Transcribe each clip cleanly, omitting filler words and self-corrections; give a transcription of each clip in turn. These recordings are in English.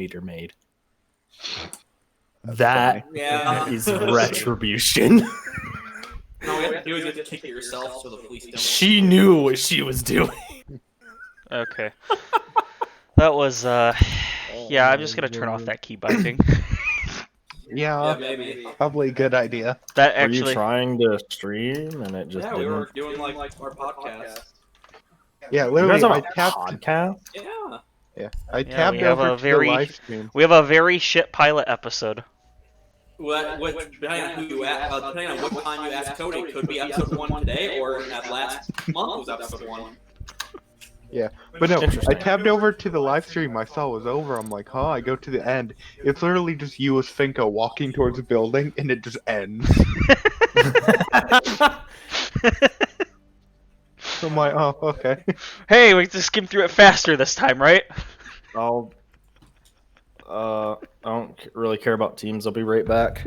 meter maid. That's That funny. is retribution. No, you have to do is you have to kick it yourself so the police don't. She knew what she was doing. Okay. That was, yeah, I'm just gonna turn off that key binding. Yeah, maybe. probably a good idea. That Were you actually... trying to stream and it just Yeah, we didn't? were doing like our podcast. Yeah, You literally, guys have I a tapped. podcast? Yeah. Yeah, I Yeah, tabbed we have over a to very- the live stream. We have a very shit pilot episode. Depending on who you ask, depending on what time you ask Cody, it could be episode 1 today, or at last month was episode 1. Yeah, but no, I Interesting. tabbed over to the live stream. I saw it was over. I'm like, huh? I go to the end. It's literally just you as Finko walking towards a building, and it just ends. I'm like, oh, okay. Hey, we just skim through it faster this time, right? I don't really care about teams. I'll be right back.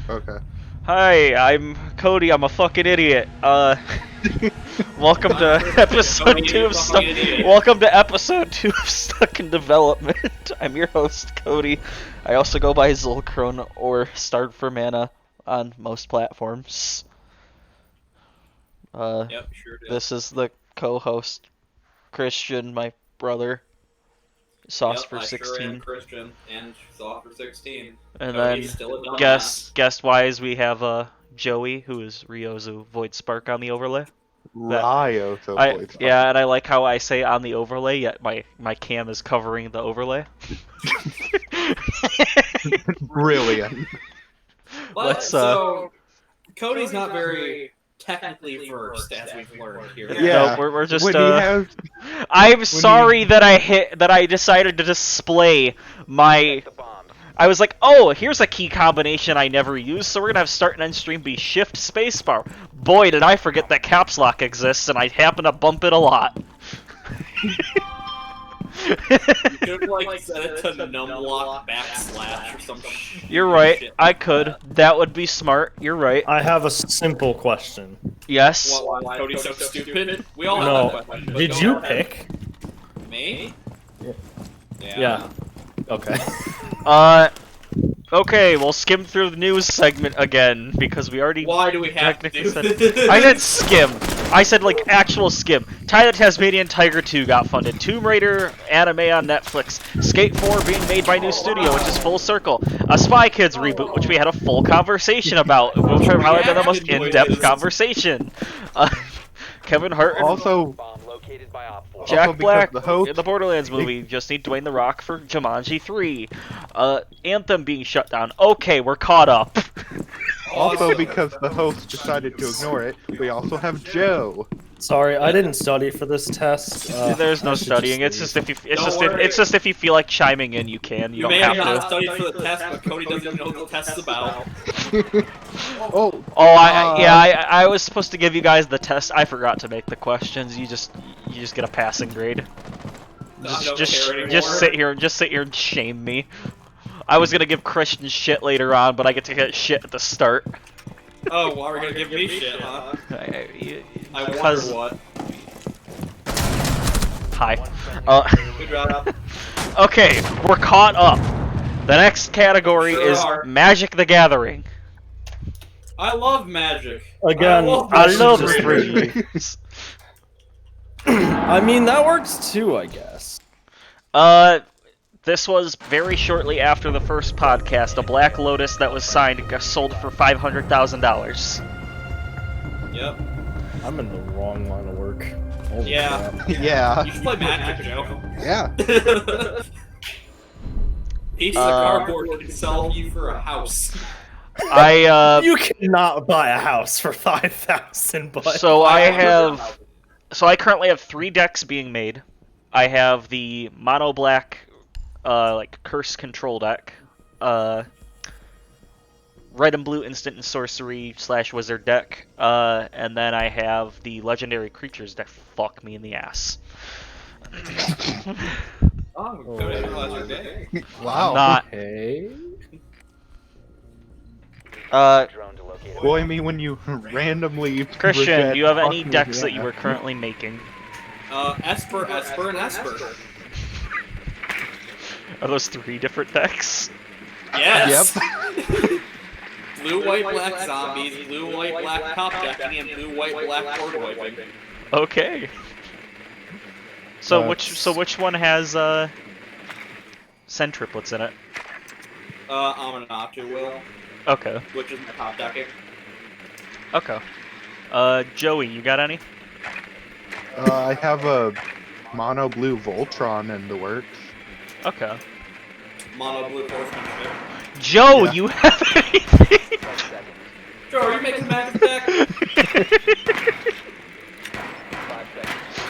Okay. Hi, I'm Cody. I'm a fucking idiot. Welcome to episode 2 of Stuck. Welcome to episode 2 of Stuck in Development. I'm your host, Cody. I also go by Zulkrone or Starved for Mana on most platforms. Yep, sure did. This is the co-host, Christian, my brother. Sauce for 16. Sure am Christian and Sauce for 16. And Cody's then still a dumbass. guest wise, we have Joey, who is RyozoVoidspark on the overlay. Ryo, so Yeah, and I like how I say on the overlay, yet my cam is covering the overlay. Brilliant. Let's, so Cody's not very technically versed, as we've learned here. Yeah. No, we're just When he has, I'm sorry that I decided to display my. I was like, oh, here's a key combination I never used, so we're gonna have start and end stream be shift spacebar. Boy, did I forget that caps lock exists, and I happen to bump it a lot. You could like set it to numlock backslash or some shit. You're right, I could. That would be smart. You're right. I have a simple question. Yes. Why Cody's so stupid? We all No, have that question. but did go you ahead. pick? Me? Yeah. Yeah. Okay. Okay, we'll skim through the news segment again, because we already Why do we have to technically do said... this? I said skim. I said, like, actual skim. Ty the Tasmanian Tiger 2 got funded. Tomb Raider anime on Netflix. Skate 4 being made by new studio, which is full circle. A Spy Kids reboot, which we had a full conversation about. Which probably been the most in-depth conversation. Kevin Hart and also, Jack because Black the host- in the Borderlands movie. Just need Dwayne The Rock for Jumanji 3. Anthem being shut down. Okay, we're caught up. also because the host decided to ignore it, we also have Joe. Sorry, I didn't study for this test. There's no I should studying. leave. It's just if you feel like chiming in, you can. You You don't may have have not to. studied for the test, but Cody doesn't know what the test is about. Oh, I was supposed to give you guys the test. I forgot to make the questions. You just get a passing grade. I don't Just care anymore. sit here and shame me. I was gonna give Christian shit later on, but I get to get shit at the start. Oh, well, we're gonna give me shit, huh? I wonder Because what. hi. Good job. Okay, we're caught up. The next category Sure is are. Magic the Gathering. I love magic. Again, I should love just three. I mean, that works too, I guess. This was very shortly after the first podcast. A Black Lotus that was signed got sold for $500,000. Yep. I'm in the wrong line of work. Holy Yeah. crap. yeah. You should play magic, Joe. Yeah. Piece of cardboard can sell you for a house. You cannot buy a house for 5,000, but So I currently have 3 decks being made. I have the mono black, like curse control deck, red and blue instant and sorcery / wizard deck, and then I have the legendary creatures deck. Fuck me in the ass. Oh, Cody didn't realize your day. Wow. Not. okay. Boy, me when you randomly. Christian, regret do you have any fucking decks with that you me. are currently making? Esper, and Esper. Are those 3 different decks? Yes. Yep. Blue, white, black zombies, blue, white, black top decking, and blue, white, black board wiping. Okay. So which one has centriplets in it? Amanatu will, Okay. which is my top decking. Okay. Joey, you got any? I have a mono blue Voltron in the works. Okay. Mono blue horsemanship. Joe, Yeah. you have anything? Joe, are you making a magic deck?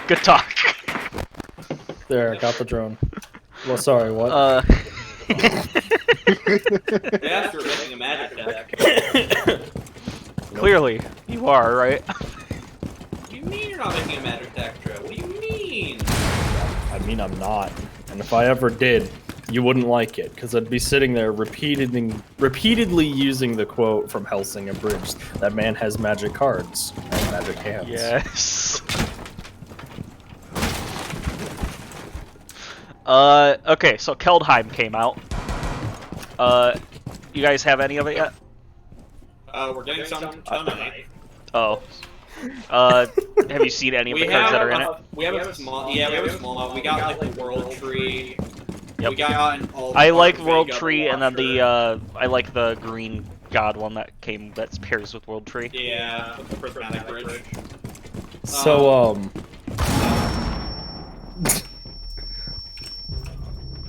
Good talk. There, got the drone. Well, sorry, what? They asked you were making a magic deck. Clearly, you are, right? What do you mean you're not making a magic deck, Joe? What do you mean? I mean, I'm not. And if I ever did, you wouldn't like it, because I'd be sitting there repeatedly using the quote from Helsing Abridged, that man has magic cards and magic hands. Yes. Okay, so Keldheim came out. You guys have any of it yet? We're getting some tonight. Oh. Have you seen any of the cards that are in it? We have a small, we have a small amount. We got like the World Tree. Yep. We got all I like cards, World we got Tree, and then Watcher. I like the green god one that pairs with World Tree. Yeah, the prismatic bridge. So,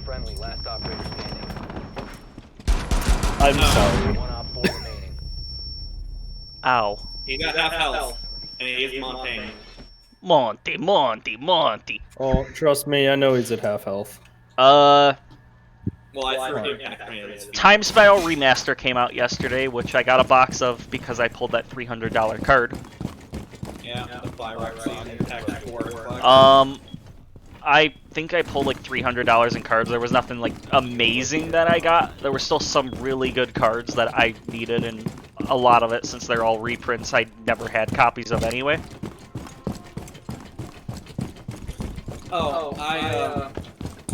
Friendly, last operator standing. I'm sorry. One op 4 remaining. Ow. He got half health, and he is Montaigne. Monty. Oh, trust me, I know he's at half health. Well, I threw him back. Time Spiral Remaster came out yesterday, which I got a box of because I pulled that $300 card. Yeah, the Pyrex season text war. I think I pulled like $300 in cards. There was nothing like amazing that I got. There were still some really good cards that I needed, and a lot of it, since they're all reprints, I never had copies of anyway.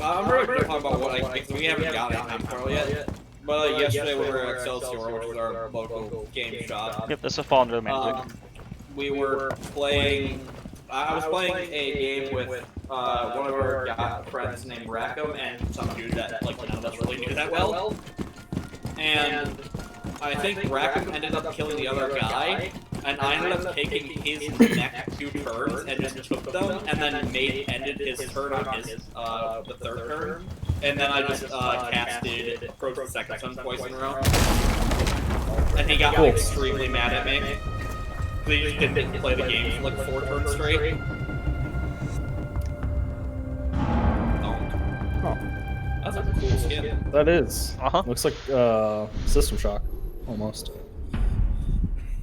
I'm really going to talk about what because we haven't got it Time Spiral yet. But yesterday we were at Excelsior, which is our local game shop. Yep, this will fall under the magic. We were playing. I was playing a game with one of our friends named Rackham and some dude that like none of us really knew that well. And I think Rackham ended up killing the other guy, and I ended up taking his next 2 turns and just took them, and then ended his turn on his the 3rd turn, and then I just casted Frozen Second Son twice in a row, and he got extremely mad at me. He just didn't play the game for like 4 turns straight. Oh, That's a cool skin. that is. Uh-huh. Looks like System Shock, almost.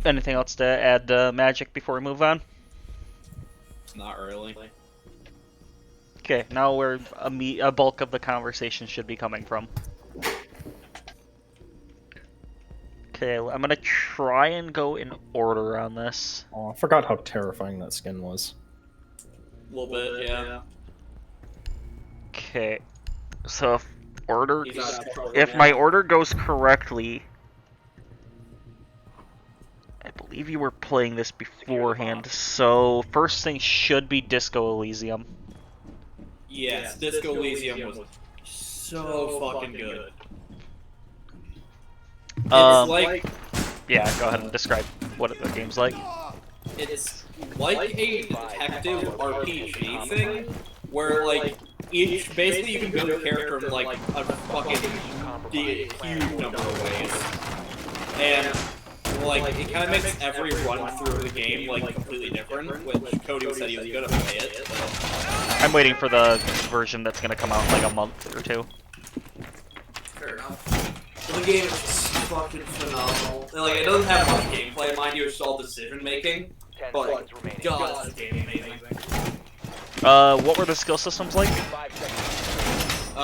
Anything else to add magic before we move on? Not really. Okay, now where a bulk of the conversation should be coming from. Okay, I'm gonna try and go in order on this. Oh, I forgot how terrifying that skin was. A little bit, yeah. Okay, so He's out of control if now. my order goes correctly, I believe you were playing this beforehand. So first thing should be Disco Elysium. Yes, Disco Elysium was so fucking good. It's like Yeah, go ahead and describe what the game's like. it's like a detective RPG thing, where like basically you can build a character in like a fucking huge number of ways, and like it kind of makes every run through the game like completely different. Which Cody said he was gonna play it. So. I'm waiting for the version that's gonna come out in like a month or 2. Fair enough. The game is fucking phenomenal. Like it doesn't have much gameplay, mind you, it's just all decision making. 10 But seconds remaining. God, is the game amazing. What were the skill systems like? 5 seconds.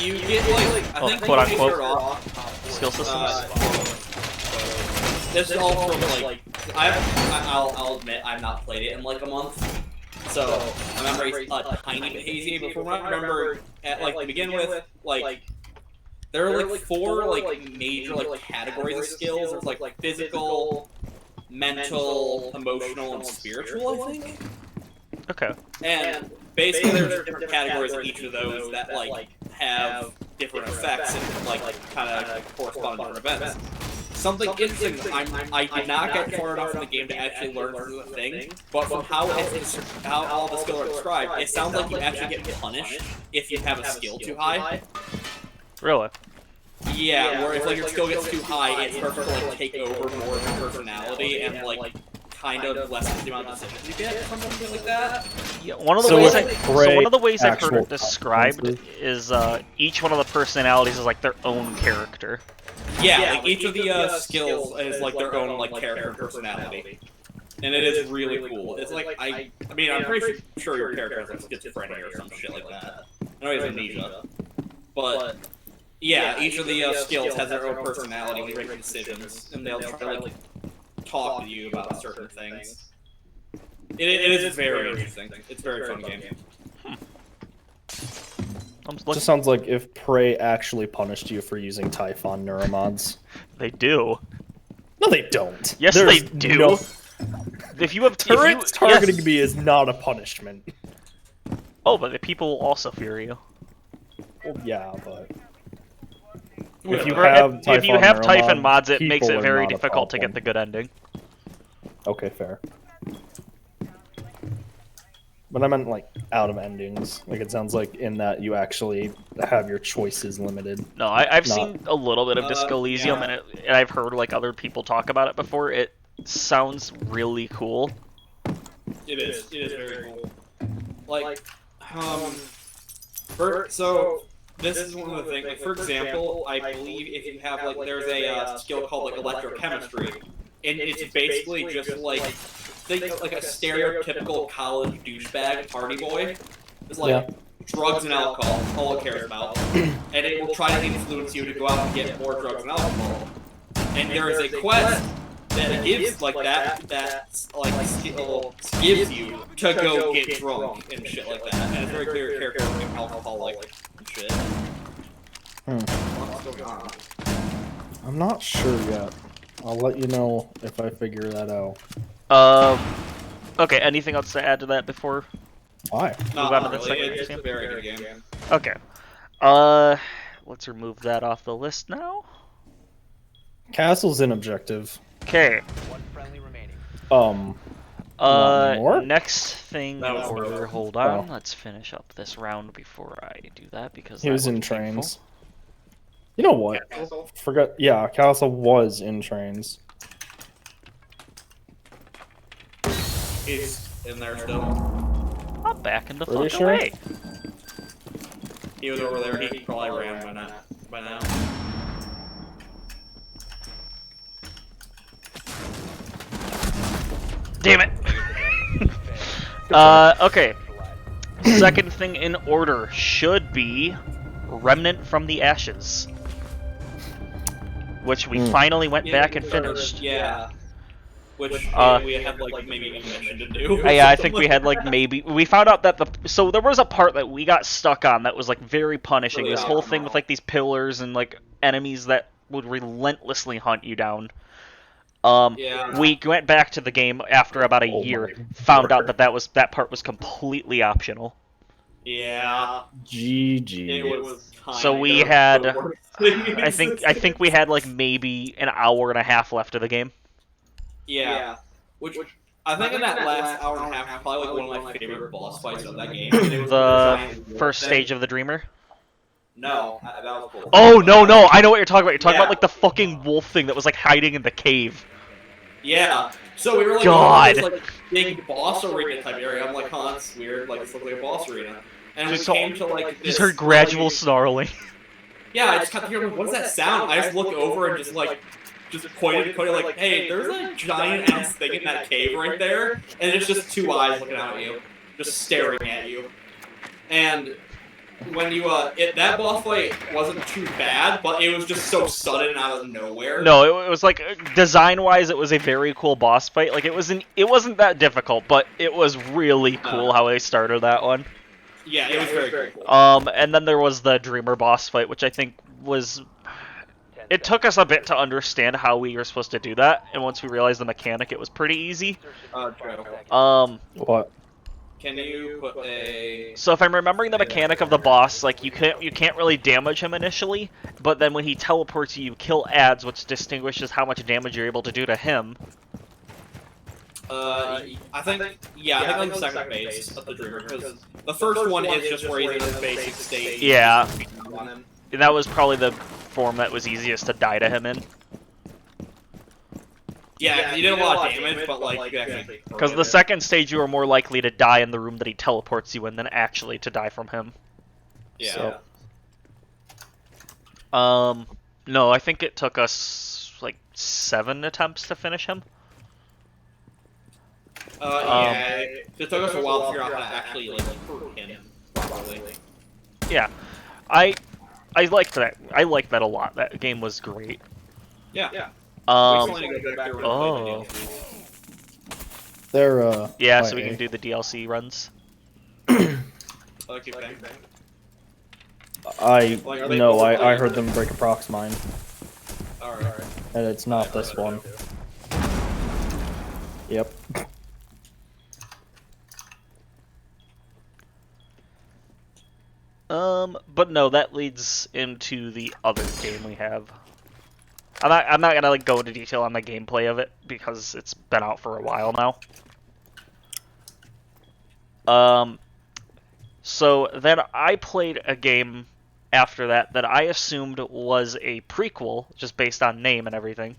You get like I think quote when you unquote start off, Skill systems? this is all from like I'll admit I've not played it in like a month, so my memory's a tiny bit hazy, but from what I remember, to begin with, there are like 4 major categories of skills. There's like physical, mental, emotional, and spiritual, I think. Okay. And basically there's different categories of each of those that have different effects and kind of correspond to different events. Something interesting, I did not get far enough in the game to actually learn through the thing, but from how all the skills are described, it sounds like you actually get punished if you have a skill too high. Really? Yeah, where if your skill gets too high, it starts to take over more of your personality and kind of lessens the amount of decisions you get from something like that. Yeah, one of the ways I've heard it described is each one of the personalities is like their own character. Yeah, each of the skills is their own character and personality, and it is really cool. It's I mean, I'm pretty sure your character has schizophrenia or some shit like that. I know he has amnesia, but yeah, each of the skills has their own personality when you make decisions, and they'll try to talk to you about certain things. It is very interesting. It's a very fun game. Just sounds like if Prey actually punished you for using Typhon neuromods. They do. No, they don't. Yes, they do. No... If you have turrets targeting me is not a punishment. Oh, but the people will also fear you. Well, yeah, but if you have Typhon mods, it makes it very difficult to get the good ending. Okay, fair. But I meant out of endings. It sounds like in that you actually have your choices limited. No, I've seen a little bit of Disco Elysium, and I've heard other people talk about it before. It sounds really cool. It is. It is very cool. So this is one of the things. For example, I believe if you have there's a skill called electrochemistry, and it's basically just think a stereotypical college douchebag party boy. It's drugs and alcohol, all it cares about, and it will try to influence you to go out and get more drugs and alcohol. And there is a quest that gives skill gives you to go get drunk and shit like that. And it's very clear character alcoholic and shit. What's going on? I'm not sure yet. I'll let you know if I figure that out. Okay, anything else to add to that before? Why? No, move on to the really. second It's a very good game. Okay. Let's remove that off the list now. Castle's in objective. Okay. One friendly remaining. More? Next thing in was order. Hold on. Let's finish up this round before I do that because He that was in painful. trains. You know what? Castle? Forgot. Yeah, Castle was in trains. He's in there still. I'm backing the Really fuck sure? away. He was over there. He probably ran by now. Damn it. Okay. Second thing in order should be Remnant from the Ashes, which we finally went back and finished. Yeah. Which we had maybe a mission to do. Yeah, I think we had maybe we found out that so there was a part that we got stuck on that was very punishing. This whole thing with these pillars and enemies that would relentlessly hunt you down. We went back to the game after about a year, found out that part was completely optional. Yeah. GG. It was So we had, I think we had maybe an hour and a half left of the game. Yeah. Which I think in that last hour and a half, probably one of my favorite boss fights of that game. It was The first stage of the Dreamer. No, that was cool. Oh no, I know what you're talking about. You're talking about the fucking wolf thing that was hiding in the cave. Yeah. So we were God. in this big boss arena type area. I'm like, huh, that's weird. It's like a boss arena. And we came to this. Just heard gradual snarling. Yeah, I just kept hearing, what's that sound? I just look over and just pointed, hey, there's a giant ass thing in that cave right there, and it's just 2 eyes looking out at you, just staring at you. And when you that boss fight wasn't too bad, but it was just so sudden and out of nowhere. No, it was like design-wise, it was a very cool boss fight. Like it wasn't that difficult, but it was really cool how they started that one. Yeah, it was very cool. And then there was the Dreamer boss fight, which I think was. It took us a bit to understand how we were supposed to do that, and once we realized the mechanic, it was pretty easy. Joe, What? can you put a? So if I'm remembering the mechanic of the boss, like you can't really damage him initially, but then when he teleports you kill adds, which distinguishes how much damage you're able to do to him. I think on the second phase of the Dreamer, because the first one is just where he's in his basic state. Yeah, and that was probably the form that was easiest to die to him in. Yeah, you did a lot of damage, but like you actually. Because the second stage, you are more likely to die in the room that he teleports you in than actually to die from him. Yeah. So. No, I think it took us like 7 attempts to finish him. Yeah, it took us a while to figure out how to actually like hurt him properly. Yeah, I liked that. I liked that a lot. That game was great. Yeah. Oh. They're Yeah, so we can do the DLC runs. Okay. I heard them break a prox mine, Alright. and it's not this one. Yep. But no, that leads into the other game we have. I'm not gonna like go into detail on the gameplay of it because it's been out for a while now. So then I played a game after that I assumed was a prequel, just based on name and everything,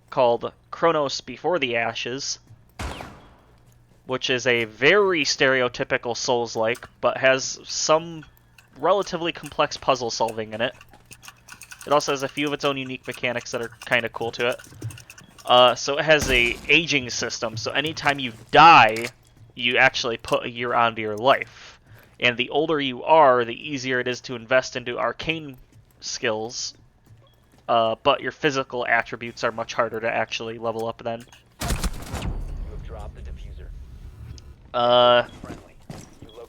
called Chronos Before the Ashes, which is a very stereotypical Souls-like, but has some relatively complex puzzle solving in it. It also has a few of its own unique mechanics that are kind of cool to it. So it has a aging system, so anytime you die, you actually put a year onto your life. And the older you are, the easier it is to invest into arcane skills, but your physical attributes are much harder to actually level up then. You have dropped the diffuser. Friendly.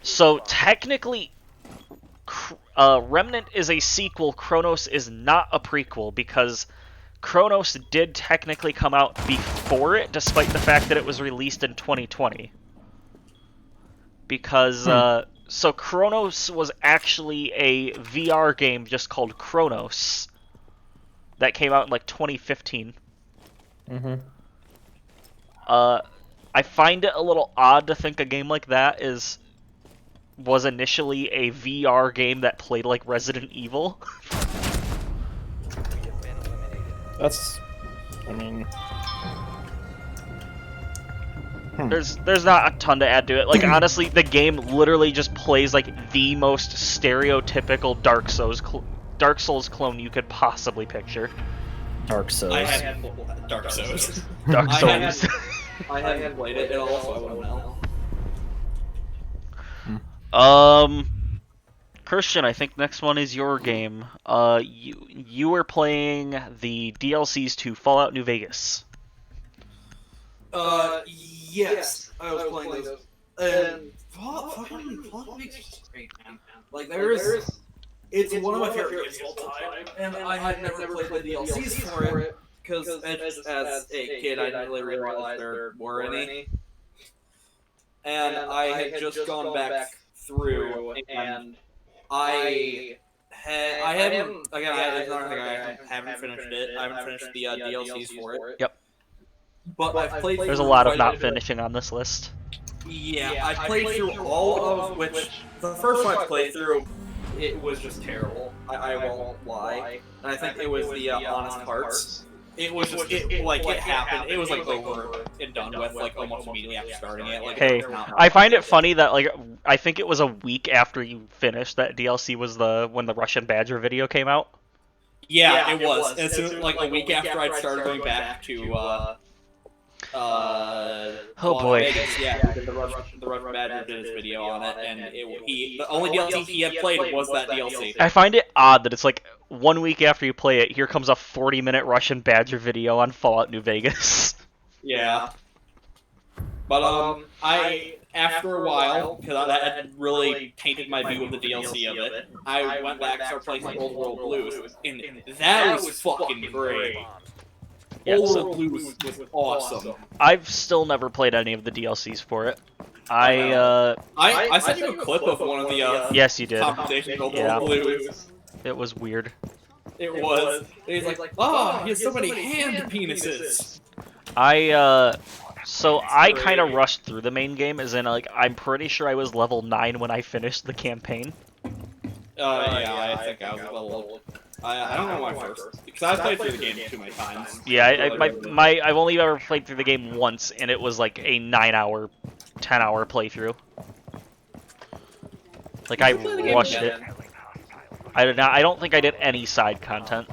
So technically, Remnant is a sequel, Chronos is not a prequel, because Chronos did technically come out before it, despite the fact that it was released in 2020. Because, so Chronos was actually a VR game just called Chronos that came out in like 2015. Mm-hmm. I find it a little odd to think a game like that was initially a VR game that played like Resident Evil. We have been eliminated. That's, I mean, There's not a ton to add to it. Like honestly, the game literally just plays like the most stereotypical Dark Souls clone you could possibly picture. Dark Souls. I had Dark Souls. Dark Souls. I hadn't played it at all, so I wouldn't know. Christian, I think next one is your game. You were playing the DLCs to Fallout New Vegas. Yes, I was playing those. And Fallout Vegas is great, man. Like, it's one of my favorite games of all time, and I had never played the DLCs for it, because as a kid, I didn't really realize there were any. And I had just gone back through, and I haven't, again, there's another thing, I haven't finished it. I haven't finished the DLCs for it. Yep. But I've played. There's a lot of not finishing on this list. Yeah, I played through all of which. The first one I played through, it was just terrible. I won't lie. And I think it was the Honest Hearts. It was just, it happened. It was like over and done with, like almost immediately after starting it. Like, Hey, I find it funny that like I think it was a week after you finished that DLC was when the Russian Badger video came out. Yeah, it was. And so, like a week after I'd started going back to Oh boy. Vegas, yeah, who did the Rush Badger did his video on it, and the only DLC he had played was that DLC. I find it odd that it's like 1 week after you play it, here comes a 40-minute Russian Badger video on Fallout New Vegas. Yeah. But I after a while, because that had really tainted my view of the DLC of it, I went back and started playing Old World Blues, and that was fucking great. Yeah, Old so World Blues was awesome. I've still never played any of the DLCs for it. I sent you a clip of one of the yes, you did. competition of Old Yeah. World Blues. It was weird. It was. He's like, oh, he has so many hand penises. So I kind of rushed through the main game, as in, like, I'm pretty sure I was level 9 when I finished the campaign. Yeah, I think I was level. I don't know why first, because I played through the game too many times. Yeah, I've only ever played through the game once, and it was like a 9-hour, 10-hour playthrough. Like, I rushed it. I don't think I did any side content.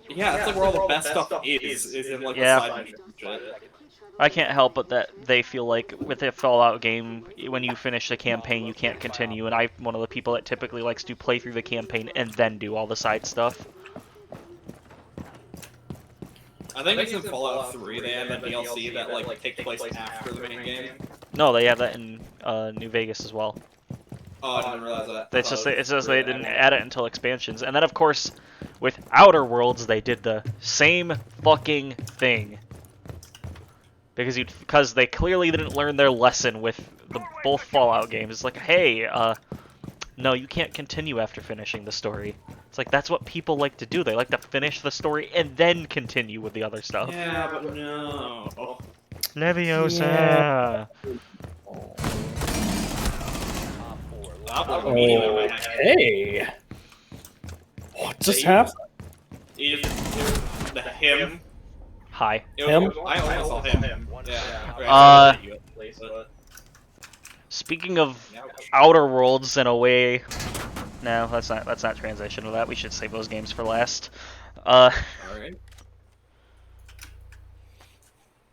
Yeah, that's like where all the best stuff is in like Yeah. the side missions and shit. I can't help but that they feel like with a Fallout game, when you finish the campaign, you can't continue, and I'm one of the people that typically likes to play through the campaign and then do all the side stuff. I think it's in Fallout 3 they have a DLC that like takes place after the main game. No, they have that in New Vegas as well. Oh, I didn't realize that. It's just they didn't add it until expansions, and then of course, with Outer Worlds, they did the same fucking thing. Because they clearly didn't learn their lesson with both Fallout games. It's like, hey, no, you can't continue after finishing the story. It's like, that's what people like to do. They like to finish the story and then continue with the other stuff. Yeah, but no. Leviosa! Yeah. Okay. What just happened? Him. Hi. Him? I almost saw him. Uh, Speaking of Outer Worlds in a way... No, let's not transition to that. We should save those games for last. Alright.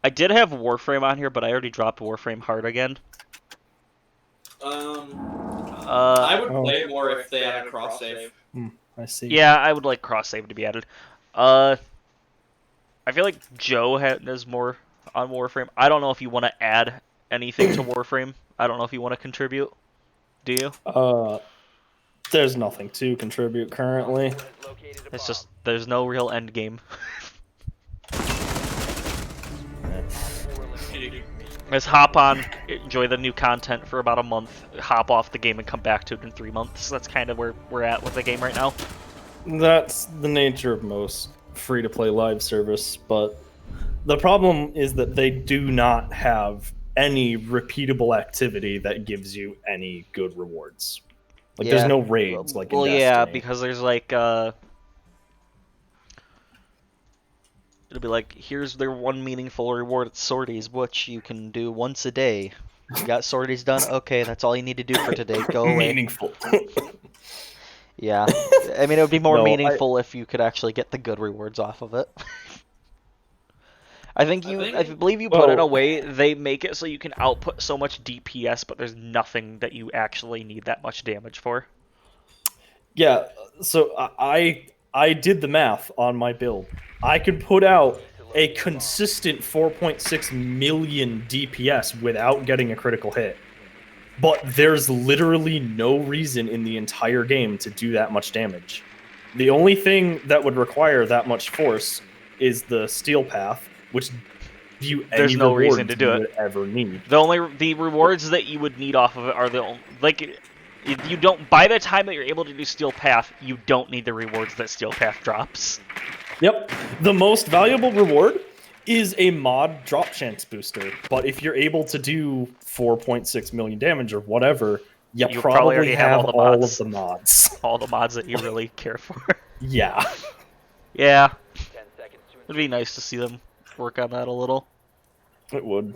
I did have Warframe on here, but I already dropped Warframe Hard again. I would play it more if they had a cross save. I see. Yeah, I would like cross save to be added. I feel like Joe has more on Warframe. I don't know if you want to add anything to Warframe. I don't know if you want to contribute. Do you? There's nothing to contribute currently. It's just there's no real end game. Just hop on, enjoy the new content for about a month, hop off the game and come back to it in 3 months. That's kind of where we're at with the game right now. That's the nature of most free-to-play live service, but the problem is that they do not have any repeatable activity that gives you any good rewards. Like, there's no raids like in well, yeah, Destiny. because there's like it'll be like, here's their one meaningful reward at sorties, which you can do once a day. You got sorties done? Okay, that's all you need to do for today. Go away. Meaningful. Yeah. I mean, it would be more No, meaningful if you could actually get the good rewards off of it. I believe you put it away, they make it so you can output so much DPS, but there's nothing that you actually need that much damage for. Yeah, so I did the math on my build. I could put out a consistent 4.6 million DPS without getting a critical hit. But there's literally no reason in the entire game to do that much damage. The only thing that would require that much force is the steel path, which There's no reason to do it. Would ever need. The rewards that you would need off of it are you don't, by the time that you're able to do Steel Path, you don't need the rewards that Steel Path drops. Yep. The most valuable reward is a mod drop chance booster, but if you're able to do 4.6 million damage or whatever, you probably already have all mods. of the mods. All the mods that you really care for. Yeah. Yeah. It'd be nice to see them work on that a little. It would.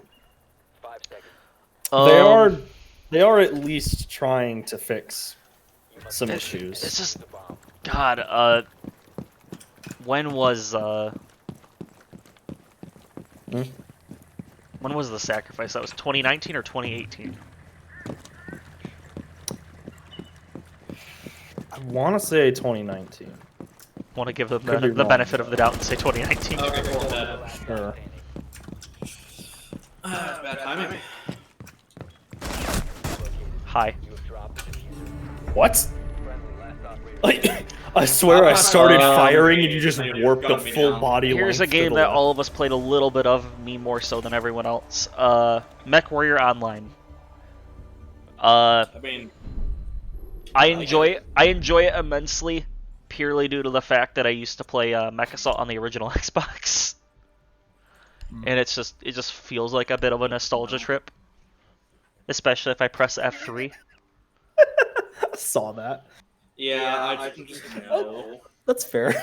5 seconds. They are at least trying to fix some issues. It's just, God, when was, When was the sacrifice? That was 2019 or 2018? I want to say 2019. Want to give them Could be the wrong, benefit of the doubt and say 2019. Okay, cool. That, Sure. bad timing. Hi. You have dropped the diffuser. What? Friendly, last operator. Like, I swear I started firing and you just maybe warped the gun me full down. body Here's a length to game the that left. all of us played a little bit of, me more so than everyone else. Mech Warrior Online. I mean, I enjoy it immensely, purely due to the fact that I used to play Mech Assault on the original Xbox, and it just feels like a bit of a nostalgia trip, especially if I press F3. I saw that. yeah, I just know. That's fair.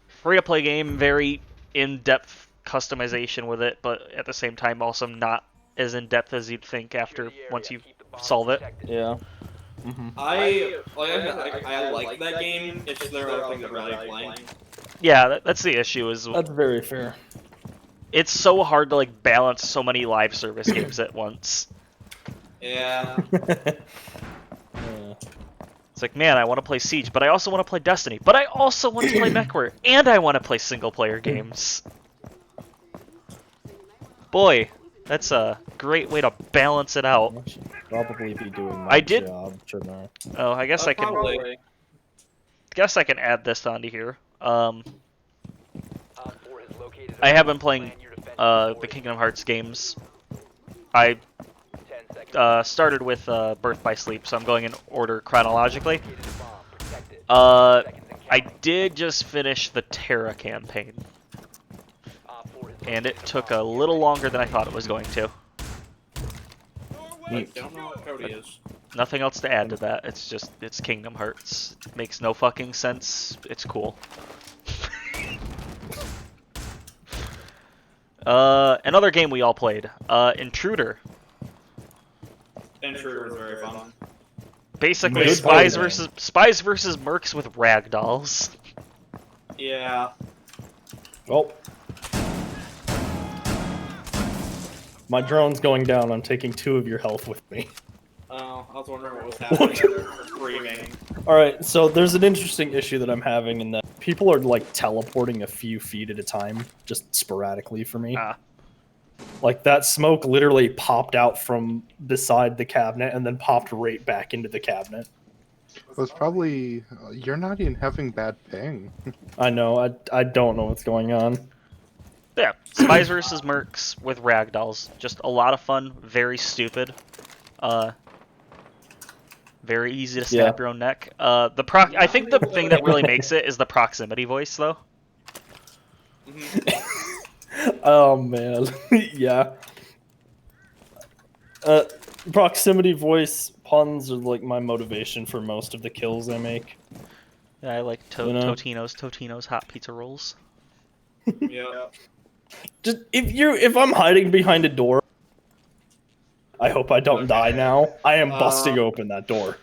Free to play game, very in-depth customization with it, but at the same time also not as in-depth as you'd think after once you solve it. Yeah. I like that game. It's just there are other things I'd rather be playing. Yeah, that's the issue. Is That's very fair. it's so hard to like balance so many live service games at once. Yeah. Yeah. It's like, man, I want to play Siege, but I also want to play Destiny, but I also want to play MechWarrior, and I want to play single-player games. Boy, that's a great way to balance it out. I should probably be doing my I did- job, shouldn't I? Oh, I guess I can. Probably. Guess I can add this onto here. Op 4 has located I a have been playing plan your defense the accordingly. Kingdom Hearts games. I 10 seconds. started with Birth by Sleep, so I'm going in order chronologically. Located a bomb. Protect it. Seconds and I counting. did just finish the Terra campaign, Op 4 has and it located a took bomb. a little longer than I thought it was going to. I don't know what Cody is. Nothing else to add to that. It's Kingdom Hearts. Makes no fucking sense. It's cool. Another game we all played. Intruder. Intruder was very fun. Basically, Good spies game. versus mercs with ragdolls. Yeah. Oh. My drone's going down. I'm taking 2 of your health with me. Oh, I was wondering what was happening. They're screaming. Alright, so there's an interesting issue that I'm having in that people are like teleporting a few feet at a time, just sporadically for me. Ah. Like that smoke literally popped out from beside the cabinet and then popped right back into the cabinet. It was probably you're not even having bad ping. I know, I don't know what's going on. Yeah, spies versus mercs with ragdolls. Just a lot of fun. Very stupid. Very easy to snap Yeah. your own neck. I think the thing that really makes it is the proximity voice, though. Oh man, yeah. Proximity voice puns are like my motivation for most of the kills I make. Yeah, I like You know? Totino's hot pizza rolls. Yeah. Just if I'm hiding behind a door, I hope I don't die now. I am busting open that door.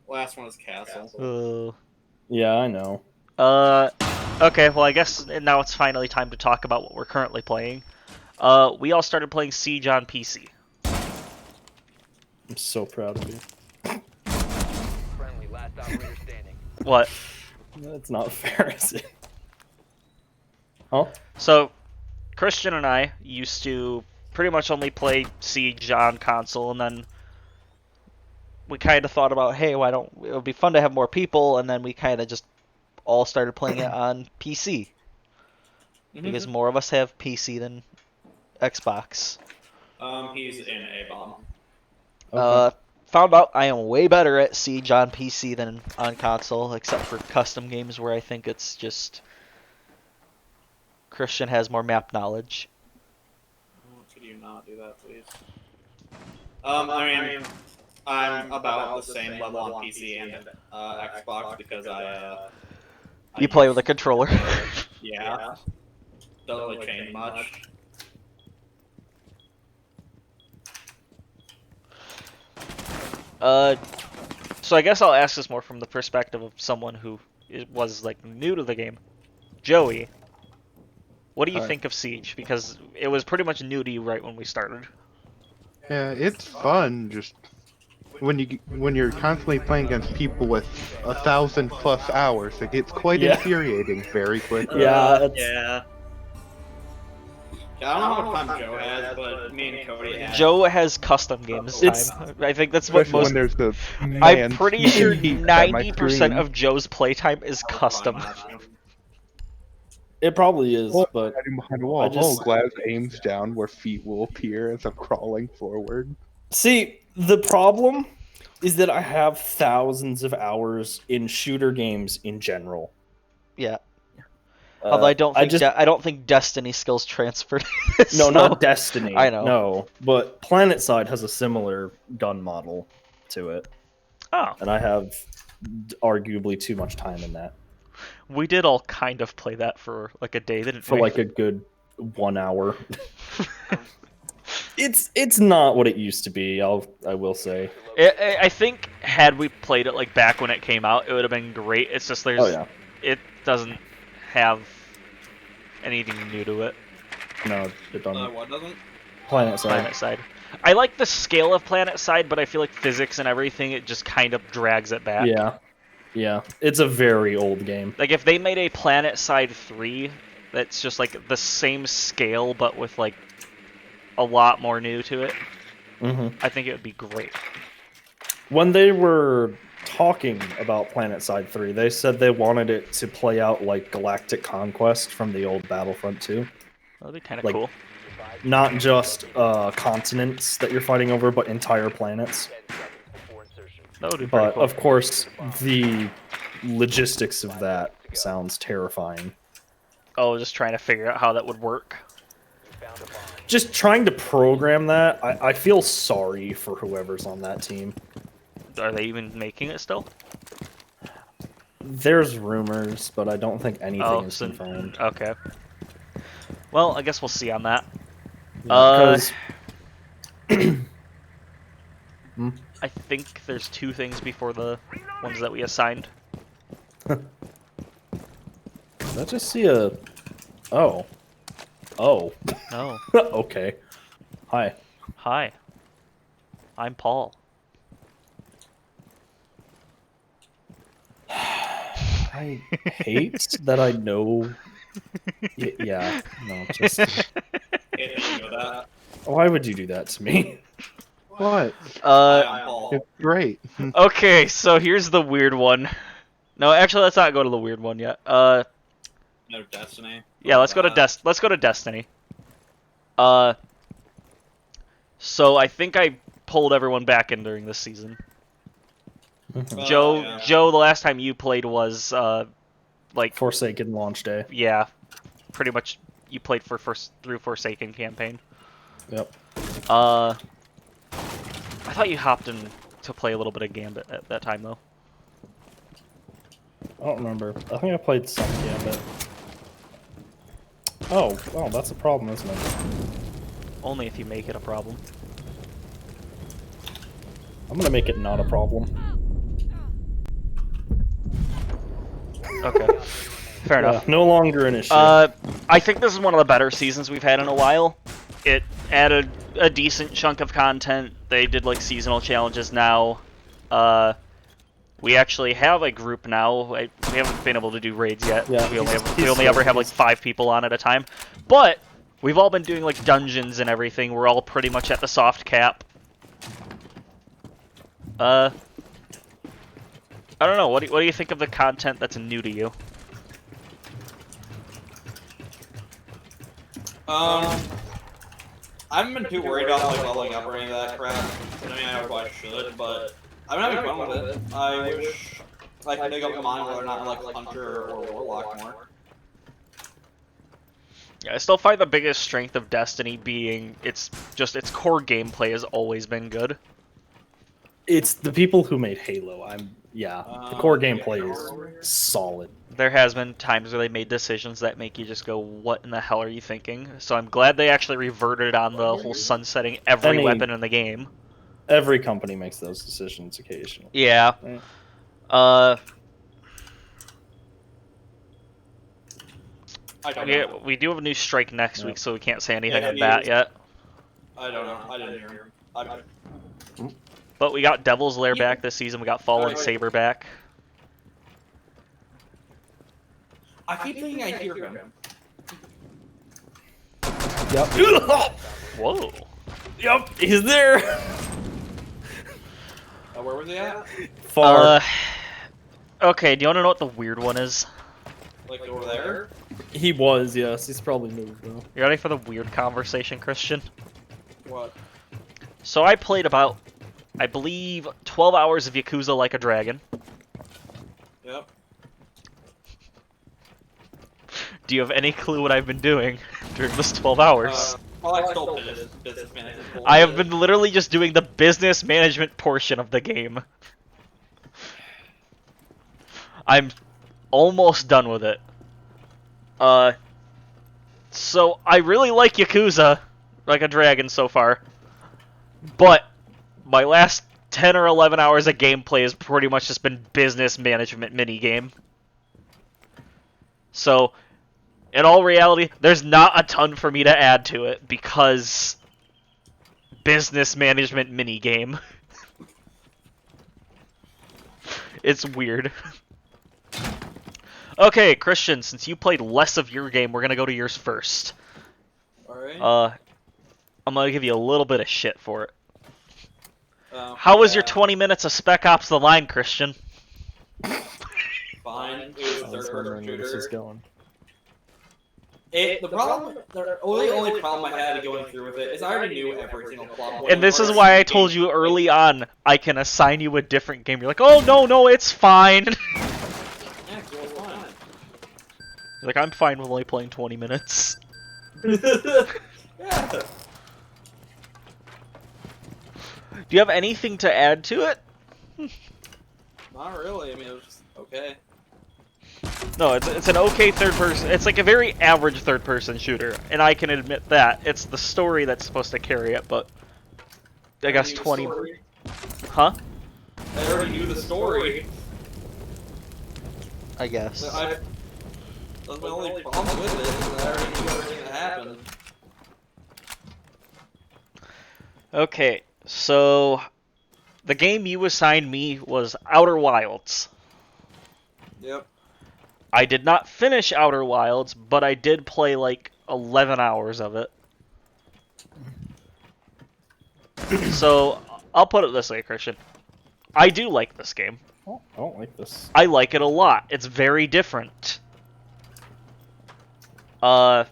Last one is Castle. Yeah, I know. Okay, well I guess now it's finally time to talk about what we're currently playing. We all started playing Siege on PC. I'm so proud of you. Friendly, last operator standing. What? That's not fair, is it? Huh? So, Christian and I used to pretty much only play Siege on console, and then we kind of thought about, hey, why don't it would be fun to have more people, and then we kind of just all started playing it on PC because more of us have PC than Xbox. He's in a bomb. Okay. Found out I am way better at Siege on PC than on console, except for custom games where I think it's just Christian has more map knowledge. Could you not do that, please? I mean, I'm about the same level on PC and Xbox because You play with a controller. Yeah. Doesn't really change much. So I guess I'll ask this more from the perspective of someone who was like new to the game. Joey, What do you Hi. think of Siege? Because it was pretty much new to you right when we started. Yeah, it's fun. Just when you're constantly playing against people with 1,000+ hours, it gets quite Yeah. infuriating very quickly. Yeah, it's- Yeah. I don't know how much time Joe has, but me and Cody have. Joe has custom games time. It's- I think that's what Especially most. when there's the I'm man pretty sure feet at my 90% screen. of Joe's playtime is custom. It probably is, Oh, but hiding behind a wall. I just- Oh, Glaz aims down where feet will appear as I'm crawling forward. see, the problem is that I have thousands of hours in shooter games in general. Yeah. Although I don't think just I don't think Destiny skills transferred. no, so- not Destiny. I know. No, but PlanetSide has a similar gun model to it, Oh, and I have arguably too much time in that we did all kind of play that for like a day, didn't for we? like a good 1 hour. It's not what it used to be. I will say. I think had we played it like back when it came out, it would have been great. It's just Oh yeah, it doesn't have anything new to it. no, it doesn't. What doesn't? PlanetSide. Planet Side. I like the scale of Planet Side, but I feel like physics and everything, it just kind of drags it back. Yeah, it's a very old game. Like if they made a Planet Side 3 that's just like the same scale but with like a lot more new to it, hmm I think it would be great. When they were talking about PlanetSide 3, they said they wanted it to play out like Galactic Conquest from the old Battlefront 2. That'd be kind of Like- cool. Not just continents that you're fighting over, but entire planets. 10 seconds before insertion. That would be pretty But cool. of course, the logistics of that sounds terrifying. Oh, just trying to figure out how that would work. Found a bomb. Just trying to program that, I feel sorry for whoever's on that team. Are they even making it still? There's rumors, but I don't think anything Oh, is so- confirmed. Okay. Well, I guess we'll see on that. Uh, Because I think there's 2 things before the ones that we assigned. did I just see a... Oh. Oh. Oh, Okay. Hi. hi. I'm Paul. I hate that I know... Yeah, no, just... Why would you do that to me? What? I'm Paul. It's great. Okay, so here's the weird one. No, actually, let's not go to the weird one yet. No Destiny. Yeah, let's go to Let's go to Destiny. So I think I pulled everyone back in during this season. Joe, yeah. Joe, the last time you played was like Forsaken launch day. yeah, pretty much you played through Forsaken campaign. Yep. I thought you hopped in to play a little bit of Gambit at that time though. I don't remember. I think I played some Gambit. Oh, that's a problem, isn't it? Only if you make it a problem. I'm gonna make it not a problem. Okay, fair enough. No longer an issue. I think this is one of the better seasons we've had in a while. It added a decent chunk of content. They did like seasonal challenges now. We actually have a group now. We haven't been able to do raids yet. Yeah, we only he's ever have like 5 people on at a time. But we've all been doing like dungeons and everything. We're all pretty much at the soft cap. I don't know. What do you think of the content that's new to you? I haven't been too worried about like leveling up or any of that crap. I mean, I probably should, but I've been having fun with it. I wish I could make up my mind whether or not I like Hunter or Warlock more. Yeah, I still find the biggest strength of Destiny being its core gameplay has always been good. It's the people who made Halo. The core gameplay is solid. There has been times where they made decisions that make you just go, what in the hell are you thinking? So I'm glad they actually reverted on the whole sunsetting every weapon in the game. Every company makes those decisions occasionally. Yeah. I don't We, know. we do have a new strike next Yeah. week, so we can't say anything Yeah, on he that is. yet. I don't know. I didn't hear him. But we got Devil's Lair Yeah. back this season. We got Fallen Saber back. I keep thinking I hear him. Yep. Whoa. Yep. He's there. Where was he at? Far. Okay, do you want to know what the weird one is? Like over there? He was. Yes. He's probably moved though. You ready for the weird conversation, Christian? What? So I played about, I believe, 12 hours of Yakuza Like a Dragon. Yep. Do you have any clue what I've been doing during this 12 hours? Well, I still business management. I have been literally just doing the business management portion of the game. I'm almost done with it. So I really like Yakuza Like a Dragon so far, but my last 10 or 11 hours of gameplay has pretty much just been business management minigame. So, in all reality, there's not a ton for me to add to it because business management minigame. It's weird. Okay, Christian, since you played less of your game, we're gonna go to yours first. Alright. I'm gonna give you a little bit of shit for it. How was your 20 minutes of Spec Ops: The Line, Christian? Fine. It was I was third-person wondering where this is shooter. going. The only problem I had going through with it is I already knew every single plot point. And this is why I told you early on, I can assign you a different game. You're like, oh, no, it's fine. Yeah, it was fine. You're like, I'm fine with only playing 20 minutes. Yeah. Do you have anything to add to it? Not really. I mean, it was just okay. No, it's an okay third person. It's like a very average third person shooter, and I can admit that. It's the story that's supposed to carry it, but I guess knew the 20. story. Huh? I already knew the story. I guess. That's my only problem with it. Is I already knew everything that happened. Okay, so the game you assigned me was Outer Wilds. Yep. I did not finish Outer Wilds, but I did play like 11 hours of it. So, I'll put it this way, Christian. I do like this game. Oh, I don't like this. I like it a lot. It's very different. I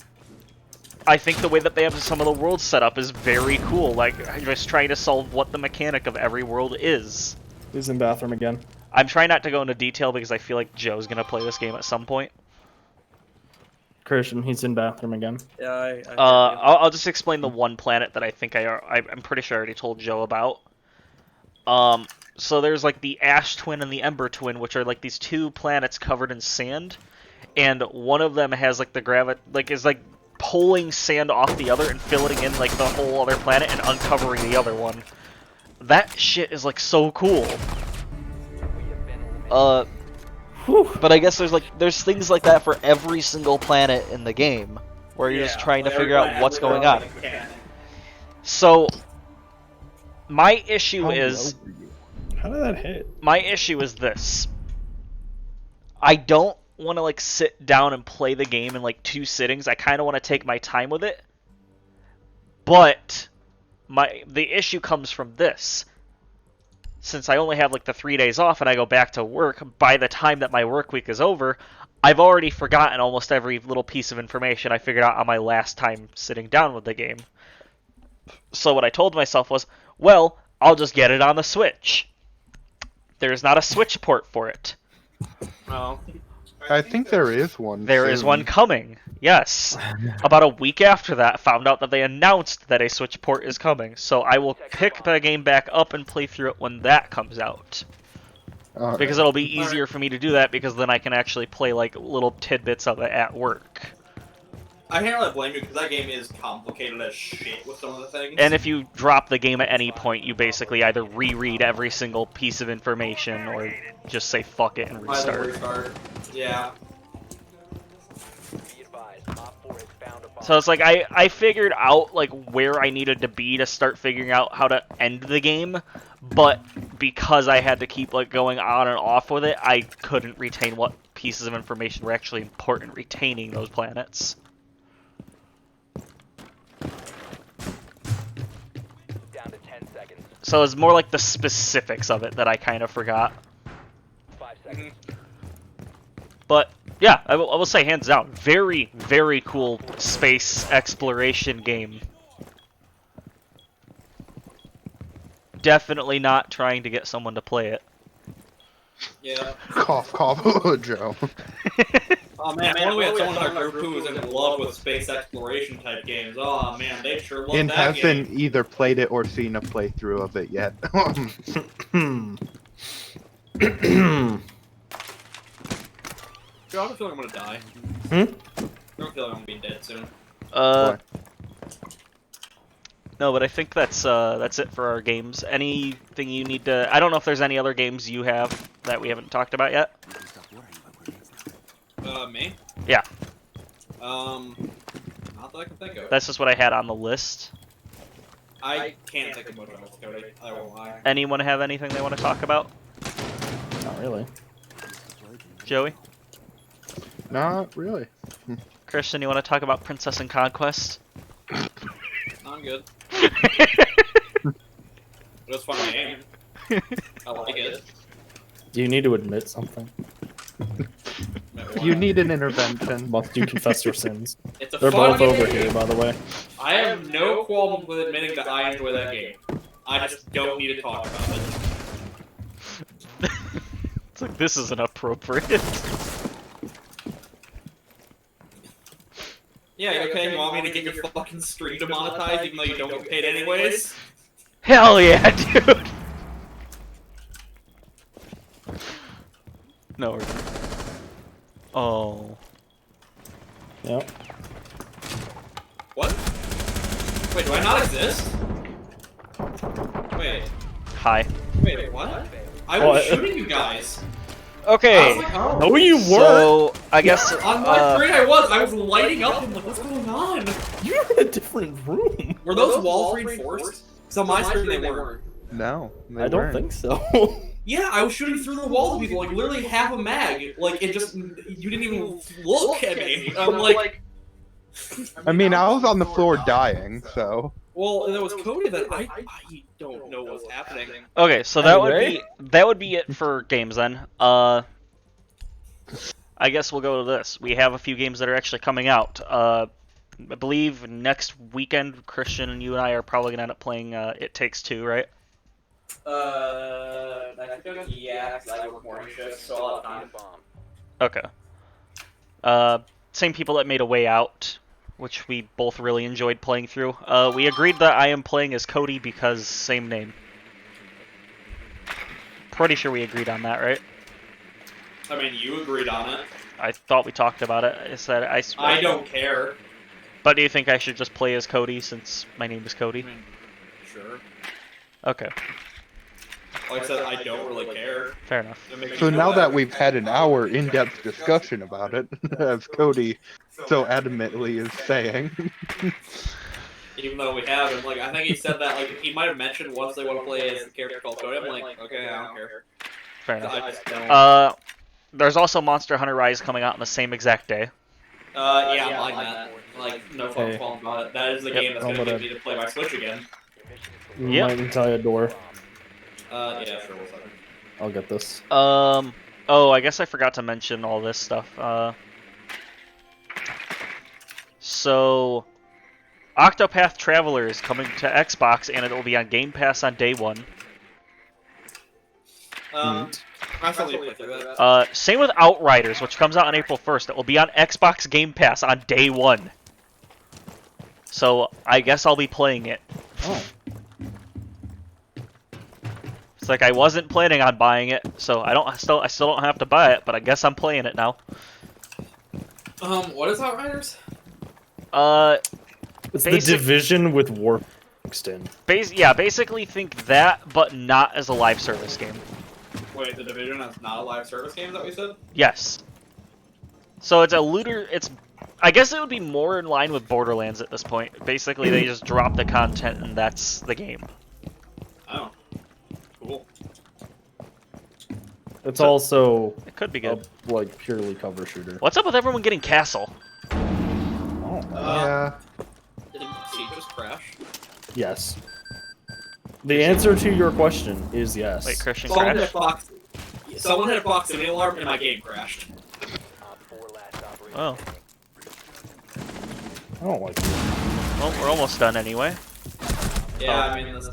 think the way that they have some of the worlds set up is very cool. Like, just trying to solve what the mechanic of every world is. He's in bathroom again. I'm trying not to go into detail because I feel like Joe's gonna play this game at some point. Christian, he's in bathroom again. Yeah, I'll just explain the one planet that I think I'm pretty sure I already told Joe about. So there's like the Ash Twin and the Ember Twin, which are like these two planets covered in sand, and one of them has like the is like pulling sand off the other and filling in like the whole other planet and uncovering the other one. That shit is like so cool. But I guess there's things like that for every single planet in the game, where you're just trying to figure out what's going on. So my issue How is low were you? How did that hit? my issue is this. I don't want to like sit down and play the game in like 2 sittings. I kind of want to take my time with it. But the issue comes from this. Since I only have like the 3 days off and I go back to work, by the time that my work week is over, I've already forgotten almost every little piece of information I figured out on my last time sitting down with the game. So what I told myself was, well, I'll just get it on the Switch. There's not a Switch port for it. No. I think there is one. There is soon. one coming. Yes. About a week after that, found out that they announced that a Switch port is coming. So I will pick the game back up and play through it when that comes out. Alright. Because it'll be easier for me to do that because then I can actually play like little tidbits of it at work. I can't really blame you because that game is complicated as shit with some of the things. And if you drop the game at any point, you basically either reread every single piece of information or just say fuck it and Either restart. restart. Yeah. Be advised, So it's like I figured out like where I needed to be to start figuring out how to end the game, but because I had to keep like going on and off with it, I couldn't retain what pieces of information were actually important retaining those planets. Down to 10 seconds. So it's more like the specifics of it that I kind of forgot. 5 seconds. But yeah, I will say hands down, very, very cool space exploration game. Definitely not trying to get someone to play it. Yeah. Cough, cough, Joe. Oh man, if only we had someone in our group who was in love with space exploration type games. Oh man, they sure love And that hasn't game. either played it or seen a playthrough of it yet. Joe, I don't feel like I'm gonna die. Hmm? I don't feel like I'm gonna be dead soon. No, but I think that's it for our games. Anything you need to? I don't know if there's any other games you have that we haven't talked about yet. Me? Yeah. Not that I can think of. That's just what I had on the list. I can't think of much else, Cody. I won't lie. Anyone have anything they want to talk about? Not really. Joey? Not really. Christian, you want to talk about Princess and Conquest? I'm good. It was a fun game. I like it. Do you need to admit something? You need an intervention. Must you confess your sins? It's a They're fun both over game. here, by the way. I have no qualm with admitting that I enjoy that game. I just don't need to talk about it. It's like, this isn't appropriate. Yeah, okay, you want me to get your fucking stream demonetized even though you don't get paid anyways? Hell yeah, dude! No. Oh. Yep. What? Wait, do I not exist? Wait, Hi. wait, what? I was shooting you guys. I Okay. was like, oh. No, you weren't! So, I guess, On my screen I was lighting up and like, what's going on? You're in a different room. Were those walls reinforced? So on my screen they weren't. No, they I don't weren't. think so. Yeah, I was shooting through the walls of people, like literally half a mag. Like it just, you didn't even look at me. I'm like, I mean, I was on the floor dying, so. well, and it was Cody that I don't know what's happening. okay, so that Anyway. would be it for games then. I guess we'll go to this. We have a few games that are actually coming out. I believe next weekend, Christian and you and I are probably gonna end up playing It Takes Two, right? I think yeah, because I work morning shifts, so I'll have time. Okay. Same people that made A Way Out, which we both really enjoyed playing through. We agreed that I am playing as Cody because same name. Pretty sure we agreed on that, right? I mean, you agreed on it. I thought we talked about it. I said I don't care. But do you think I should just play as Cody since my name is Cody? I mean, sure. Okay, Like I said, I don't really care. fair enough. It makes So me now feel that bad. we've had an hour in-depth discussion about it, as Cody so adamantly is saying. Even though we haven't, like, I think he said that, like, he might have mentioned once they want to play as a character called Cody. I'm like, okay, I don't care. Fair enough. I just don't. There's also Monster Hunter Rise coming out on the same exact day. Yeah, I'm like that. Like, no Hey. fun about it. That is the Yep. game that's I'm gonna gonna- get me to play my Switch again. You Yep. might can tie a door. Yeah, sure, we'll second. I'll get this. Oh, I guess I forgot to mention all this stuff. So, Octopath Traveler is coming to Xbox, and it will be on Game Pass on day one. I still need to play through that. Same with Outriders, which comes out on April 1st. It will be on Xbox Game Pass on day one. So, I guess I'll be playing it. Oh. It's like I wasn't planning on buying it, so I still don't have to buy it, but I guess I'm playing it now. What is Outriders? It's Basic- the Division with War mixed in. Basically think that, but not as a live service game. Wait, The Division is not a live service game, is that what you said? Yes. So it's a looter. It's I guess it would be more in line with Borderlands at this point. Basically, they just drop the content and that's the game. Oh, cool. It's So- also It could be a, good. like purely cover shooter. What's up with everyone getting Castle? Oh, Yeah. Did Siege just crash? yes. The answer to your question is yes. Wait, Christian Someone hit a crash? Fox. Someone hit a proximity alarm and my game crashed. Op 4 last operator Oh, I don't like it. well, we're almost done anyway. Yeah, I mean, this.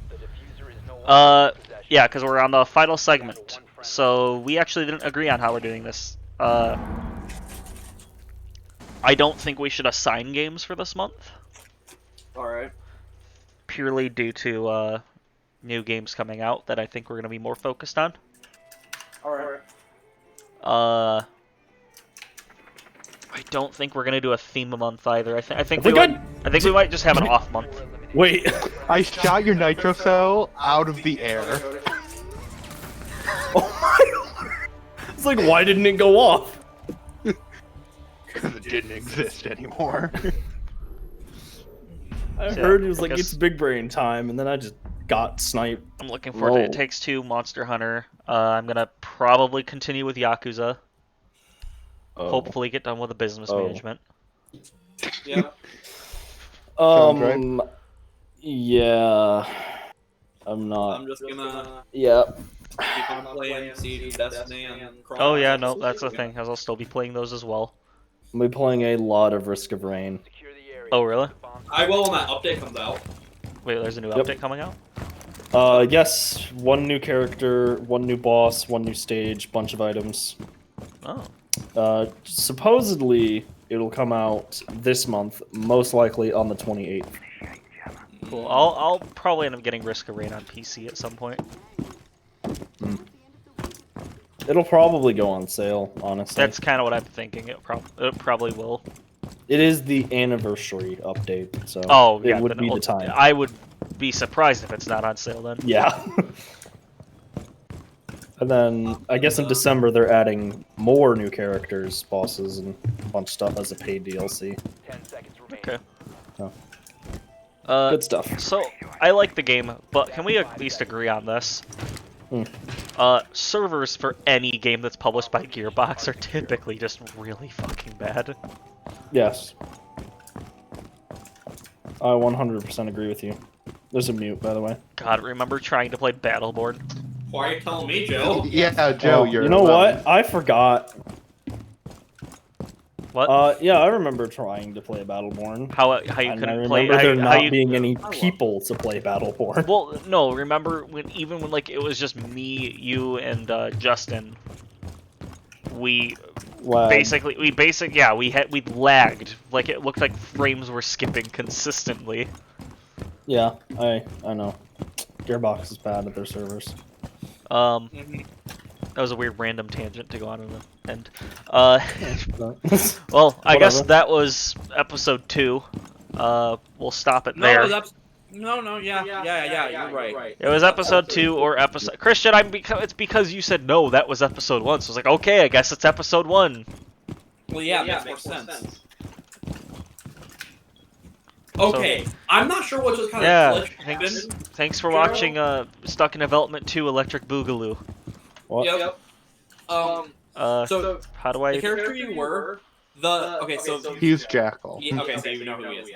The diffuser is no longer in possession. Yeah, because we're on the final segment. So we actually didn't agree on how we're doing this. I don't think we should assign games for this month, Alright. purely due to new games coming out that I think we're going to be more focused on. Alright. I don't think we're going to do a theme a month either. I think think we might just have an off month. Wait. I shot your nitro cell out of the air. Oh my! It's like, why didn't it go off? Because it didn't exist anymore. I Yeah, heard it was I like, guess- it's big brain time, and then I just got sniped. I'm looking forward to Whoa. It Takes Two, Monster Hunter. I'm going to probably continue with Yakuza. Oh. Hopefully get done with the business Oh. management. Yep. Sounds right. Yeah. I'm not. I'm just gonna Yeah. keep on playing Siege, Destiny, and Chrono. Oh yeah, no, that's the thing, as I'll still be playing those as well. I'll be playing a lot of Risk of Rain. Secure the area. Oh really? Bombs I will when that update comes out. Wait, there's a new Yep. update coming out? Yes. One new character, one new boss, one new stage, bunch of items. Oh. Supposedly, it'll come out this month, most likely on the 28th. Cool. I'll probably end up getting Risk of Rain on PC at some point. It'll probably go on sale, honestly. That's kind of what I'm thinking. It probably will. It is the anniversary update, so Oh it yeah, would then be the it'll- time. I would be surprised if it's not on sale then. Yeah. And then I guess in December they're adding more new characters, bosses, and a bunch of stuff as a paid DLC. 10 seconds remaining. Okay. Oh. Good stuff. So I like the game, but can we at least agree on this? Hmm. Servers for any game that's published by Gearbox are typically just really fucking bad. Yes. I 100% agree with you. There's a mute, by the way. God, remember trying to play Battleborn? Why are you telling me, Joe? Yeah, Joe, Oh, you're. you know what? I forgot. What? Yeah, I remember trying to play Battleborn. How you And I couldn't play? remember there how not you, being any people to play Battleborn. Well, no. Remember when like it was just me, you, and Justin. We Lag. yeah we lagged, like it looked like frames were skipping consistently. Yeah, I know. Gearbox is bad at their servers. Mhm. That was a weird random tangent to go on in the end. Well, I guess Whatever. that was episode 2. We'll stop it No, there. that's yeah, you're right. It was episode 2 or episode. Christian, it's because you said no. That was episode 1. So I was like, okay, I guess it's episode 1. Well, yeah, that makes more sense. Okay, I'm not sure what just kind Yeah. of glitch Thanks. happened. Thanks for watching. Stuck in Development 2: Electric Boogaloo. What? Yep. So How do I? the character you were, okay, so He's Jackal. okay, so you know who he is.